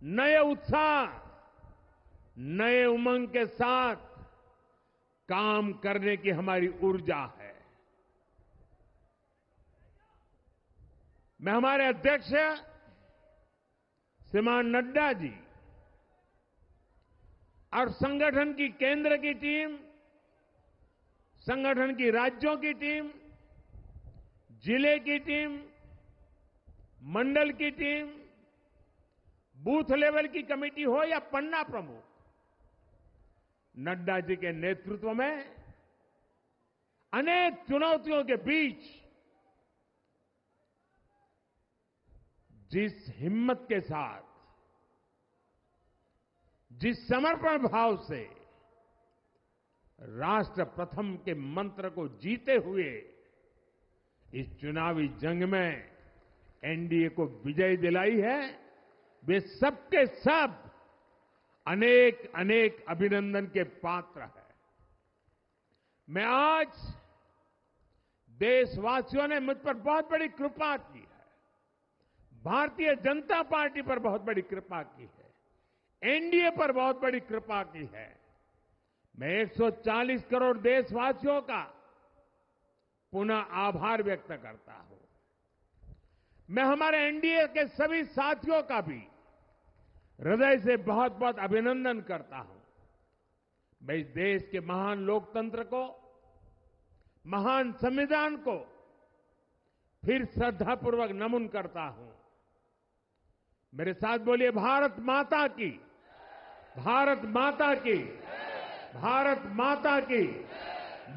Speaker 5: नए उत्साह, नए उमंग के साथ काम करने की हमारी ऊर्जा है। मैं हमारे अध्यक्ष श्रीमान नड्डा जी और संगठन की केंद्र की टीम, संगठन की राज्यों की टीम, जिले की टीम, मंडल की टीम, बूथ लेवल की कमेटी हो या पन्ना प्रमुख, नड्डा जी के नेतृत्व में अनेक चुनौतियों के बीच जिस हिम्मत के साथ, जिस समर्पण भाव से राष्ट्र प्रथम के मंत्र को जीते हुए इस चुनावी जंग में एनडीए को विजय दिलाई है, वे सबके सब अनेक अनेक अभिनंदन के पात्र हैं। मैं आज देशवासियों ने मुझ पर बहुत बड़ी कृपा की है, भारतीय जनता पार्टी पर बहुत बड़ी कृपा की है, एनडीए पर बहुत बड़ी कृपा की है। मैं 140 करोड़ देशवासियों का पुनः आभार व्यक्त करता हूं। मैं हमारे एनडीए के सभी साथियों का भी हृदय से बहुत बहुत अभिनंदन करता हूं। मैं इस देश के महान लोकतंत्र को, महान संविधान को फिर श्रद्धापूर्वक नमन करता हूं। मेरे साथ बोलिए, भारत माता की, भारत माता की, भारत माता की,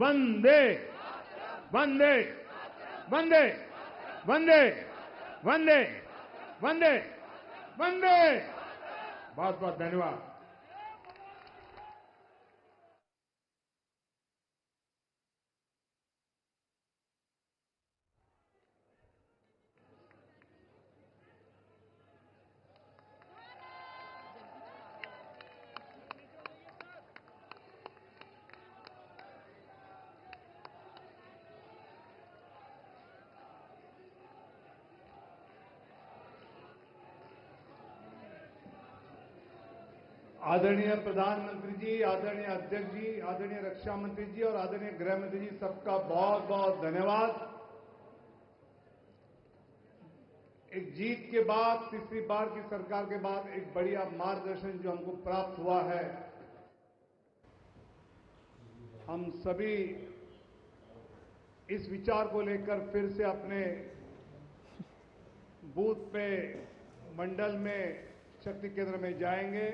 Speaker 5: वंदे वंदे वंदे वंदे वंदे वंदे वंदे। बहुत बहुत धन्यवाद।
Speaker 2: आदरणीय प्रधानमंत्री जी, आदरणीय अध्यक्ष जी, आदरणीय रक्षा मंत्री जी और आदरणीय गृह मंत्री जी, सबका बहुत बहुत धन्यवाद। एक जीत के बाद, तीसरी बार की सरकार के बाद एक बढ़िया मार्गदर्शन जो हमको प्राप्त हुआ है, हम सभी इस विचार को लेकर फिर से अपने बूथ पे, मंडल में, शक्ति केंद्र में जाएंगे